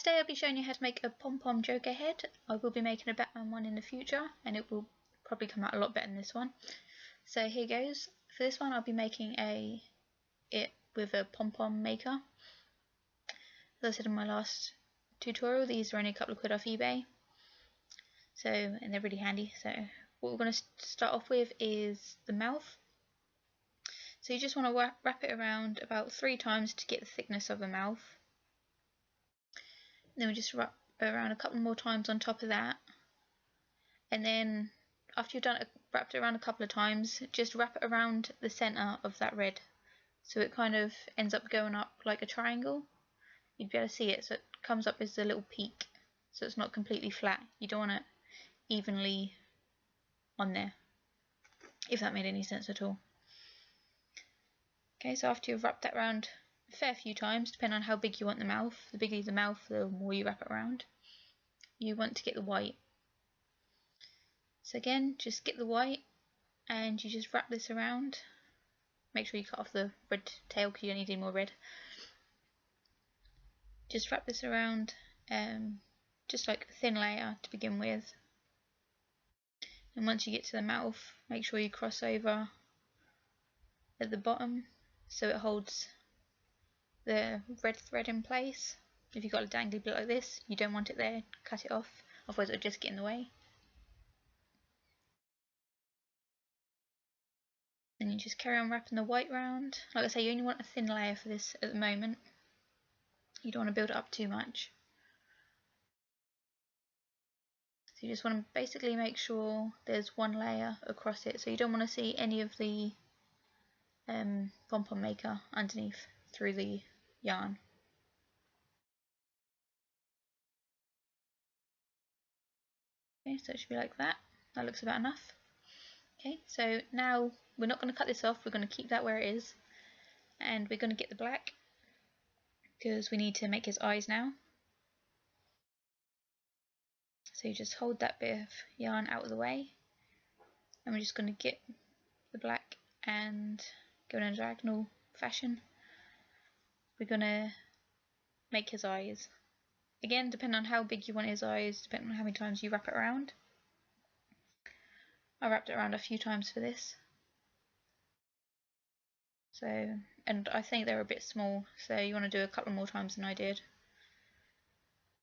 today I'll be showing you how to make a pom-pom Joker head. I will be making a Batman one in the future and it will probably come out a lot better than this one. So here goes. For this one I'll be making it with a pom-pom maker. As I said in my last tutorial, these are only a couple of quid off eBay. And they're really handy. So what we're going to start off with is the mouth. So you just want to wrap it around about 3 times to get the thickness of the mouth. Then we just wrap around a couple more times on top of that, and then after you've wrapped it around a couple of times, just wrap it around the center of that red, so it kind of ends up going up like a triangle. You'd be able to see it, so it comes up as a little peak, so it's not completely flat. You don't want it evenly on there, if that made any sense at all. Okay, so after you've wrapped that around a fair few times, depending on how big you want the mouth. The bigger the mouth, the more you wrap it around. You want to get the white. So again, just get the white and you just wrap this around. Make sure you cut off the red tail because you don't need any more red. Just wrap this around, just like a thin layer to begin with. And once you get to the mouth, make sure you cross over at the bottom so it holds the red thread in place. If you've got a dangly bit like this, you don't want it there, cut it off, otherwise it'll just get in the way. And you just carry on wrapping the white round. Like I say, you only want a thin layer for this at the moment. You don't want to build it up too much. So you just want to basically make sure there's one layer across it, so you don't want to see any of the pom-pom maker underneath through the yarn. Okay, so it should be like that. That looks about enough. Okay, so now we're not going to cut this off, we're going to keep that where it is, and we're going to get the black because we need to make his eyes now. So you just hold that bit of yarn out of the way, and we're just going to get the black and go in a diagonal fashion. We're going to make his eyes. Again, depending on how big you want his eyes, depending on how many times you wrap it around. I wrapped it around a few times for this. And I think they're a bit small, so you want to do a couple more times than I did.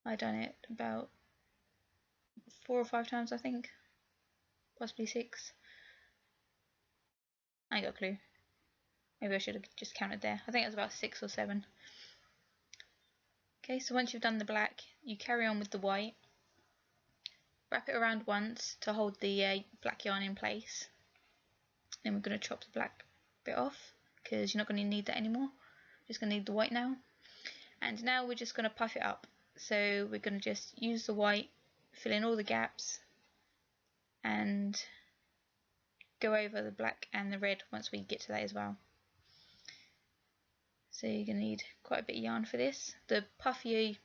I done it about 4 or 5 times, I think, possibly 6. I ain't got a clue. Maybe I should have just counted there. I think it was about 6 or 7. Okay, so once you've done the black, you carry on with the white. Wrap it around once to hold the black yarn in place. Then we're going to chop the black bit off because you're not going to need that anymore. Just going to need the white now. And now we're just going to puff it up. So we're going to just use the white, fill in all the gaps, and go over the black and the red once we get to that as well. So you're going to need quite a bit of yarn for this. The puffier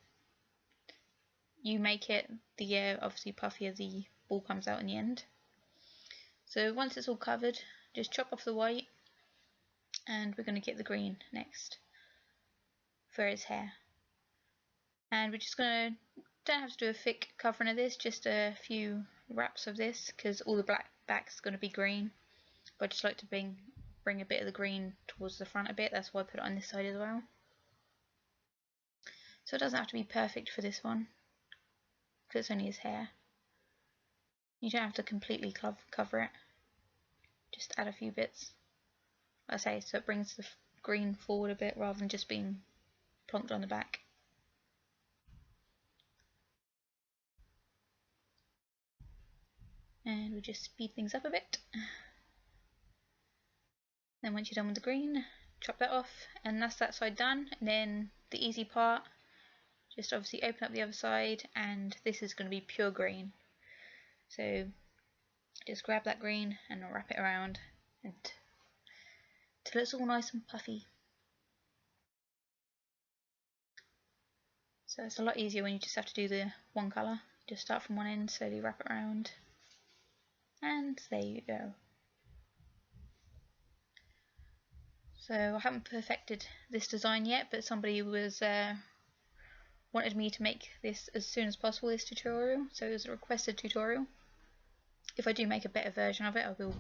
you make it, the obviously puffier the ball comes out in the end. So once it's all covered, just chop off the white, and we're going to get the green next for his hair. And we're just going to, don't have to do a thick covering of this, just a few wraps of this because all the black back's going to be green. But I just like to bring a bit of the green towards the front a bit, that's why I put it on this side as well. So it doesn't have to be perfect for this one because it's only his hair. You don't have to completely cover it, just add a few bits, like I say, so it brings the green forward a bit rather than just being plonked on the back. And we'll just speed things up a bit. Then once you're done with the green, chop that off, and that's that side done. And then the easy part, just obviously open up the other side, and this is going to be pure green. So just grab that green and wrap it around until it's all nice and puffy. So it's a lot easier when you just have to do the one colour. Just start from one end, slowly wrap it around, and there you go. So I haven't perfected this design yet, but somebody was wanted me to make this as soon as possible, this tutorial, so it was a requested tutorial. If I do make a better version of it, I will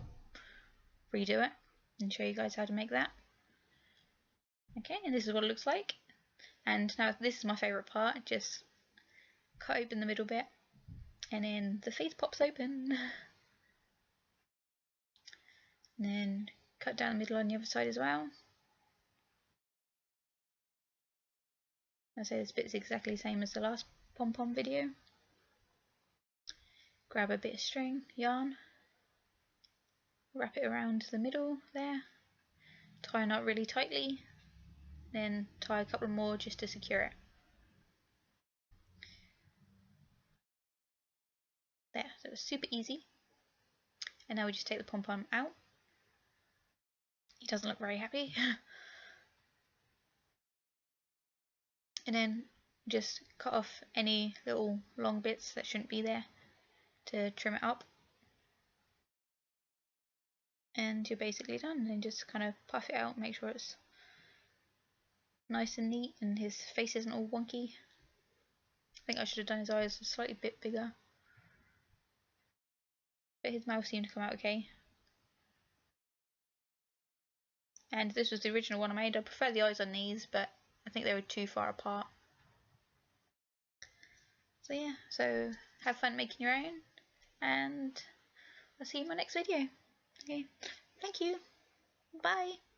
redo it and show you guys how to make that. Okay, and this is what it looks like. And now this is my favourite part, just cut open the middle bit and then the face pops open. And then cut down the middle on the other side as well. I say this bit's exactly the same as the last pom-pom video. Grab a bit of string, yarn, wrap it around the middle there, tie a knot really tightly, then tie a couple more just to secure it. There, so it was super easy. And now we just take the pom-pom out. He doesn't look very happy. And then just cut off any little long bits that shouldn't be there to trim it up. And you're basically done. And then just kind of puff it out, make sure it's nice and neat and his face isn't all wonky. I think I should have done his eyes a slightly bit bigger. But his mouth seemed to come out okay. And this was the original one I made. I prefer the eyes on these, but I think they were too far apart. So yeah, so have fun making your own, and I'll see you in my next video. Okay, thank you, bye.